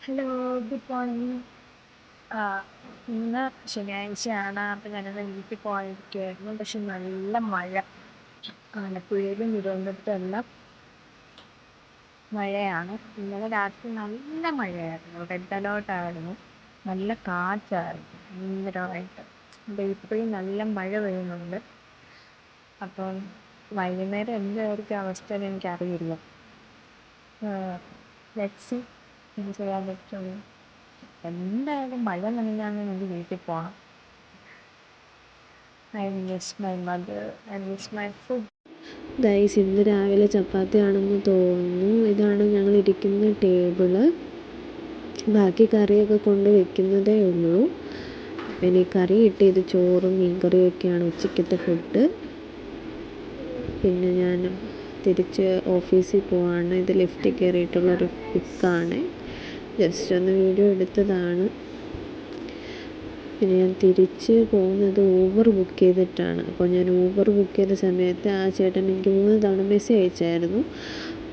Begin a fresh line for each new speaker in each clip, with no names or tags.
Hello, good morning. ആ, ഇന്ന് ശനിയാഴ്ചയാണ്. അപ്പം ഞാനിന്ന് വീട്ടിൽ പോയിരിക്കുമായിരുന്നു. പക്ഷെ നല്ല മഴ. ആലപ്പുഴയിലും തിരുവനന്തപുരത്തും എല്ലാം മഴയാണ്. ഇന്നലെ രാത്രി നല്ല മഴയായിരുന്നു. റെഡ് അലേർട്ടായിരുന്നു. നല്ല കാറ്റായിരുന്നു ഭയങ്കരമായിട്ട്. അപ്പം ഇപ്പോഴും നല്ല മഴ പെയ്യുന്നുണ്ട്. അപ്പം വൈകുന്നേരം എന്തായിരിക്കും അവസ്ഥ എന്ന് എനിക്കറിയില്ല. ലെറ്റ്സ് സീ എന്ത് ചെയ്യാൻ പറ്റുമോ. എന്തായാലും മഴ നനഞ്ഞാണ് എനിക്ക് വീട്ടിൽ പോകണം. I miss my mother, I miss my food.
Guys, ഇന്ന് രാവിലെ ചപ്പാത്തി ആണെന്ന് തോന്നുന്നു. ഇതാണ് ഞങ്ങൾ ഇരിക്കുന്ന ടേബിള്. ബാക്കി കറിയൊക്കെ കൊണ്ട് വെക്കുന്നതേ ഉള്ളൂ. പിന്നെ കറി കിട്ടിയത് ചോറും മീൻകറിയും ഒക്കെയാണ് ഉച്ചക്കത്തെ ഫുഡ്. പിന്നെ ഞാൻ തിരിച്ച് ഓഫീസിൽ പോവാണ്. ഇത് ലിഫ്റ്റിൽ കയറിയിട്ടുള്ളൊരു പിക്കാണ്. ജസ്റ്റ് ഒന്ന് വീഡിയോ എടുത്തതാണ്. പിന്നെ ഞാൻ തിരിച്ച് പോകുന്നത് ഊബർ ബുക്ക് ചെയ്തിട്ടാണ്. അപ്പോൾ ഞാൻ ഊബർ ബുക്ക് ചെയ്ത സമയത്ത് ആ ചേട്ടൻ എനിക്ക് 3 തവണ മെസ്സേജ് അയച്ചായിരുന്നു.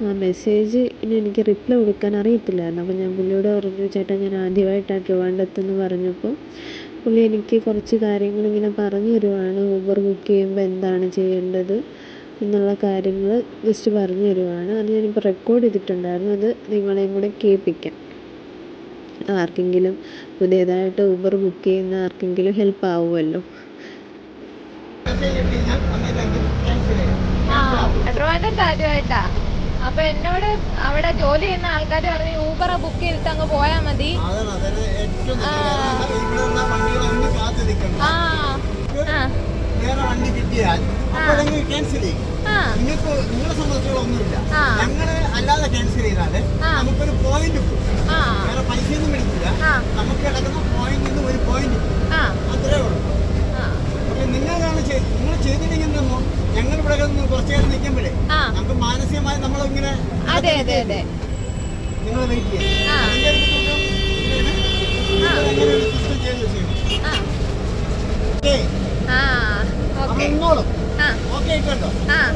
ആ മെസ്സേജിന് എനിക്ക് റിപ്ലൈ കൊടുക്കാൻ അറിയത്തില്ലായിരുന്നു. അപ്പോൾ ഞാൻ പുള്ളിയോട് പറഞ്ഞു, ചേട്ടാ ഞാൻ ആദ്യമായിട്ടാണ് ട്രിവാൻഡ്രത്തെന്ന് പറഞ്ഞപ്പോൾ പുള്ളി എനിക്ക് കുറച്ച് കാര്യങ്ങളിങ്ങനെ പറഞ്ഞു തരുവാണ്. ഊബർ ബുക്ക് ചെയ്യുമ്പോൾ എന്താണ് ചെയ്യേണ്ടത് എന്നുള്ള കാര്യങ്ങൾ ജസ്റ്റ് പറഞ്ഞു തരുവാണ്. അത് ഞാനിപ്പോൾ റെക്കോർഡ് ചെയ്തിട്ടുണ്ടായിരുന്നു. അത് നിങ്ങളെയും കൂടെ കേൾപ്പിക്കാം. ആർക്കെങ്കിലും പുതിയതായിട്ട് ഊബർ ബുക്ക് ചെയ്യുന്ന ആർക്കെങ്കിലും ഹെൽപ്പ് ആവുമല്ലോ.
ട്രിവാൻഡ്രത്ത് ആദ്യമായിട്ടാ. അപ്പൊ എന്നോട് അവിടെ ജോലി ചെയ്യുന്ന ആൾക്കാർ പറഞ്ഞു ഊബർ ബുക്ക് ചെയ്തിട്ട് അങ്ങ് പോയാ മതി.
വേറെ വണ്ടി കിട്ടിയാൽ അപ്പോഴെങ്കിൽ ക്യാൻസൽ ചെയ്യും. നിങ്ങൾക്ക് നിങ്ങളെ സംബന്ധിച്ചുള്ളൊന്നുമില്ല. ഞങ്ങള് അല്ലാതെ ക്യാൻസൽ ചെയ്താല് നമുക്കൊരു പോയിന്റ് പോകും. വേറെ പൈസയൊന്നും മേടിക്കില്ല. നമുക്ക് കിടക്കുന്ന പോയിന്റിൽ നിന്ന് ഒരു പോയിന്റ് അത്രേ ഉള്ളൂ. അപ്പൊ നിങ്ങൾ ചെയ്തില്ലെങ്കിൽ ഞങ്ങളിവിടെ കുറച്ചു നേരം നിൽക്കുമ്പോഴേ നമുക്ക് മാനസികമായി നമ്മളിങ്ങനെ നിങ്ങൾ വെയിറ്റ് ചെയ്യാം. അതിന്റെ ഒരു സിസ്റ്റം ചെയ്ത് ചെയ്യണം. ഇന്നോളും ഓക്കെ ആയിട്ടോ.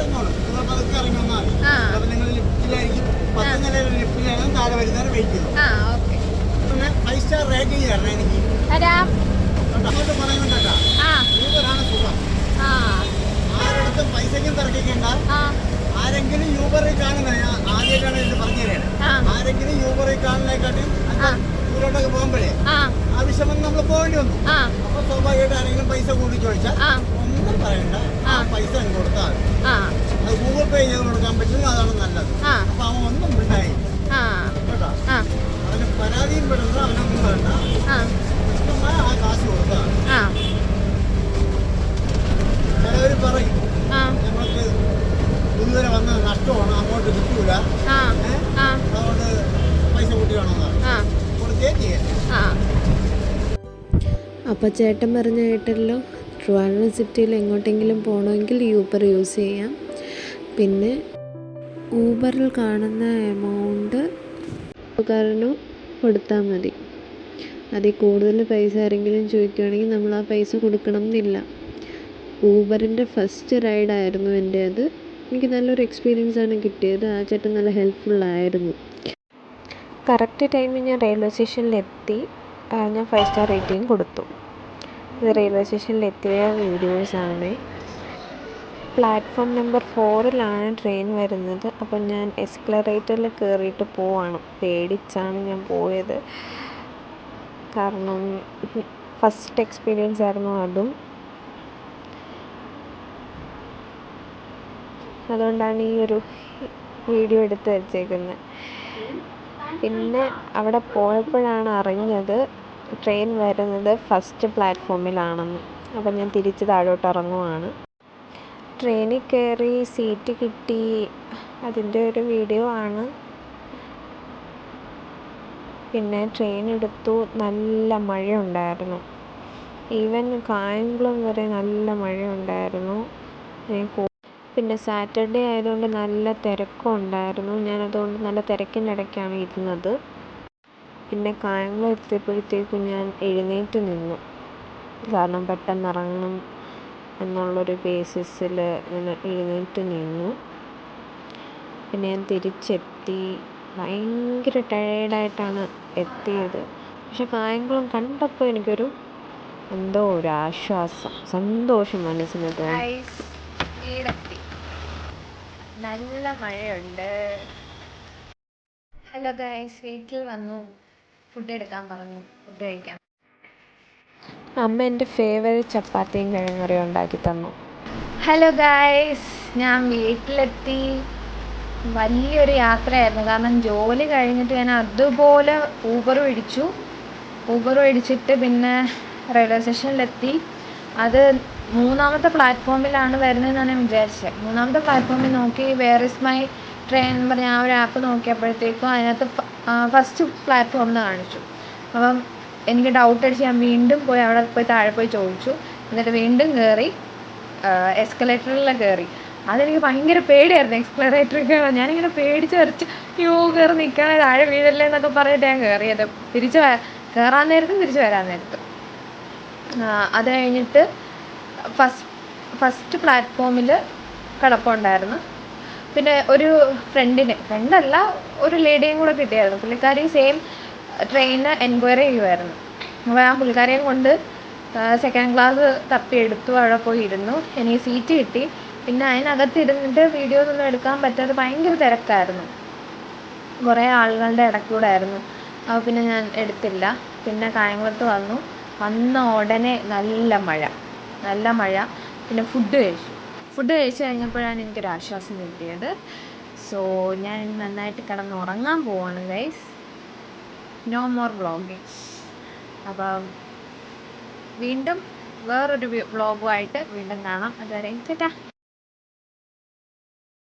ഇന്നോളും നിങ്ങൾ പതുക്കെ ഇറങ്ങി വന്നാൽ അപ്പൊ നിങ്ങൾ ലിഫ്റ്റിലായിരിക്കും. 10 നിലയിൽ ലിഫ്റ്റിലാണ് താഴെ വരുന്നവരെ വെയിറ്റ് ചെയ്തു. പിന്നെ 5 സ്റ്റാർ റേറ്റിംഗ് തരണം എനിക്ക്. അങ്ങോട്ട് പറയുന്നുണ്ട് കേട്ടോ. യൂബറാണ് സുഖം. ആരടുത്തും പൈസയ്ക്കും തിരക്കിക്കണ്ട. ആരെങ്കിലും യൂബറിൽ കാണുന്ന ആദ്യമായിട്ടാണ് ഇത് പറഞ്ഞു തരാണ്. ആരെങ്കിലും യൂബറിൽ കാണുന്നതിനെക്കാട്ടും ദൂരോട്ടൊക്കെ പോകുമ്പോഴേ ആവശ്യമെന്ന് നമ്മൾ പോകേണ്ടി വന്നു. അപ്പൊ സ്വാഭാവികമായിട്ട് ആരെങ്കിലും പൈസ കൂടി ചോദിച്ചാൽ ഒന്നും പറയണ്ട, ആ പൈസ അങ്ങ് കൊടുത്താൽ അത് ഗൂഗിൾ പേ ചെയ്ത് കൊടുക്കാൻ പറ്റുന്നത് അതാണ് നല്ലത്. അപ്പൊ അവൻ ഒന്നും ഉണ്ടായി കേട്ടോ. അവന് പരാതിയും പെടുന്നത് അവനൊന്നും വേണ്ട, കൃത്യമായ ആ കാശ് കൊടുത്താണ്. ചിലവർ പറയും ഞങ്ങൾക്ക് ഇതുവരെ വന്ന നഷ്ടമാണ്, അങ്ങോട്ട് കിട്ടൂല, അതുകൊണ്ട് പൈസ കൂട്ടി വേണമെന്നാണ് കൊടുക്കുകയും ചെയ്യാം.
അപ്പോൾ ചേട്ടൻ പറഞ്ഞ കേട്ടല്ലോ, ട്രിവാൻഡ്രം സിറ്റിയിൽ എങ്ങോട്ടെങ്കിലും പോകണമെങ്കിൽ യൂബർ യൂസ് ചെയ്യാം. പിന്നെ ഊബറിൽ കാണുന്ന എമൗണ്ട് കാരനോ കൊടുത്താൽ മതി. അതിൽ കൂടുതൽ പൈസ ആരെങ്കിലും ചോദിക്കുകയാണെങ്കിൽ നമ്മൾ ആ പൈസ കൊടുക്കണം എന്നില്ല. ഊബറിൻ്റെ ഫസ്റ്റ് റൈഡായിരുന്നു എൻ്റെ അത്. എനിക്ക് നല്ലൊരു എക്സ്പീരിയൻസാണ് കിട്ടിയത്. ആ ചേട്ടൻ നല്ല ഹെൽപ്ഫുള്ളായിരുന്നു. കറക്റ്റ് ടൈമിൽ ഞാൻ റെയിൽവേ സ്റ്റേഷനിലെത്തി. ഞാൻ 5 സ്റ്റാർ റേറ്റിംഗ് കൊടുത്തു. ഇത് റെയിൽവേ സ്റ്റേഷനിലെത്തിയ വീഡിയോസാണ്. പ്ലാറ്റ്ഫോം നമ്പർ 4-ലാണ് ട്രെയിൻ വരുന്നത്. അപ്പം ഞാൻ എസ്കലറേറ്ററിൽ കയറിയിട്ട് പോവാണ്. പേടിച്ചാണ് ഞാൻ പോയത്, കാരണം ഫസ്റ്റ് എക്സ്പീരിയൻസ് ആയിരുന്നു അതും. അതുകൊണ്ടാണ് ഈ ഒരു വീഡിയോ എടുത്ത് വെച്ചേക്കുന്നത്. പിന്നെ അവിടെ പോയപ്പോഴാണ് അറിഞ്ഞത് ട്രെയിൻ വരുന്നത് ഫസ്റ്റ് പ്ലാറ്റ്ഫോമിലാണെന്ന്. അപ്പം ഞാൻ തിരിച്ച് താഴോട്ട് ഇറങ്ങുവാണ്. ട്രെയിനിൽ കയറി സീറ്റ് കിട്ടി, അതിൻ്റെ ഒരു വീഡിയോ ആണ്. പിന്നെ ട്രെയിൻ എടുത്തു. നല്ല മഴയുണ്ടായിരുന്നു. ഈവൻ കായംകുളം വരെ നല്ല മഴയുണ്ടായിരുന്നു. പിന്നെ സാറ്റർഡേ ആയതുകൊണ്ട് നല്ല തിരക്കും ഉണ്ടായിരുന്നു. ഞാനതുകൊണ്ട് നല്ല തിരക്കിൻ്റെ ഇടയ്ക്കാണ് ഇരുന്നത്. പിന്നെ കായംകുളം എത്തിയപ്പോഴത്തേക്കും ഞാൻ എഴുന്നേറ്റ് നിന്നു, കാരണം പെട്ടെന്ന് ഇറങ്ങണം എന്നുള്ളൊരു ബേസിസിൽ ഞാൻ എഴുന്നേറ്റ് നിന്നു. പിന്നെ ഞാൻ തിരിച്ചെത്തി. ഭയങ്കര ടയേർഡായിട്ടാണ് എത്തിയത്. പക്ഷെ കായംകുളം കണ്ടപ്പോൾ എനിക്കൊരു എന്തോ ഒരു ആശ്വാസം, സന്തോഷം മനസ്സിന് തോന്നി.
വീടെത്തി, നല്ല മഴയുണ്ട്. ഹലോ ഗൈസ്, വീട്ടിൽ വന്നു, ഫുഡ് എടുക്കാൻ പറഞ്ഞു, ഫുഡ് കഴിക്കാം.
അമ്മ എൻ്റെ ഫേവറേറ്റ് ചപ്പാത്തിയും കിഴങ്ങറിയും ഉണ്ടാക്കി തന്നു.
ഹലോ ഗൈസ്, ഞാൻ വീട്ടിലെത്തി. വലിയൊരു യാത്രയായിരുന്നു, കാരണം ജോലി കഴിഞ്ഞിട്ട് ഞാൻ അതുപോലെ ഊബർ മേടിച്ചിട്ട് പിന്നെ റെയിൽവേ സ്റ്റേഷനിലെത്തി. അത് 3ാമത്തെ പ്ലാറ്റ്ഫോമിലാണ് വരുന്നതെന്നാണ് ഞാൻ വിചാരിച്ചത്. 3ാമത്തെ പ്ലാറ്റ്ഫോമിൽ നോക്കി വേർ ഇസ് മൈ ട്രെയിൻ എന്ന് പറഞ്ഞ ആ ഒരു ആപ്പ് നോക്കിയപ്പോഴത്തേക്കും അതിനകത്ത് ഫസ്റ്റ് പ്ലാറ്റ്ഫോമിൽ കാണിച്ചു. അപ്പം എനിക്ക് ഡൗട്ട് അടിച്ച് ഞാൻ വീണ്ടും പോയി അവിടെ പോയി താഴെ പോയി ചോദിച്ചു. എന്നിട്ട് വീണ്ടും കയറി എസ്കലേറ്ററിൽ കയറി. അതെനിക്ക് ഭയങ്കര പേടിയായിരുന്നു, എക്സ്പ്ലറേറ്ററിൽ കയറാൻ. ഞാനിങ്ങനെ പേടിച്ച് വരച്ച് കയറി നിൽക്കണേ, താഴെ വീഴല്ലേ എന്നൊക്കെ പറഞ്ഞിട്ട് ഞാൻ കയറിയത്. കയറാൻ നേരത്തും തിരിച്ച് വരാൻ നേരത്തും. അത് കഴിഞ്ഞിട്ട് ഫസ്റ്റ് പ്ലാറ്റ്ഫോമിൽ കിടപ്പുണ്ടായിരുന്നു. പിന്നെ ഒരു ഫ്രണ്ടല്ല, ഒരു ലേഡിയും കൂടെ കിട്ടിയായിരുന്നു. പുള്ളിക്കാരി സെയിം ട്രെയിനിന് എൻക്വയറി ചെയ്യുമായിരുന്നു. അപ്പോൾ ആ പുള്ളിക്കാരിയും കൊണ്ട് സെക്കൻഡ് ക്ലാസ് തപ്പിയെടുത്തു, അവിടെ പോയി ഇരുന്നു. എനിക്ക് സീറ്റ് കിട്ടി. പിന്നെ അതിനകത്തിരുന്നിട്ട് വീഡിയോസ് ഒന്നും എടുക്കാൻ പറ്റാതെ ഭയങ്കര തിരക്കായിരുന്നു, കുറേ ആളുകളുടെ ഇടയ്ക്കൂടെ ആയിരുന്നു. അപ്പോൾ പിന്നെ ഞാൻ എടുത്തില്ല. പിന്നെ കായംകുളത്ത് വന്ന ഉടനെ നല്ല മഴ. പിന്നെ ഫുഡ് കഴിച്ച് കഴിഞ്ഞപ്പോഴാണ് എനിക്കൊരാശ്വാസം കിട്ടിയത്. സോ ഞാൻ നന്നായിട്ട് കിടന്ന് ഉറങ്ങാൻ പോവാണ് ഗൈസ്. No more vlogging. അപ്പം വീണ്ടും വേറൊരു വ്ളോഗുമായിട്ട് വീണ്ടും കാണാം. അതുവരെ ടാറ്റാ.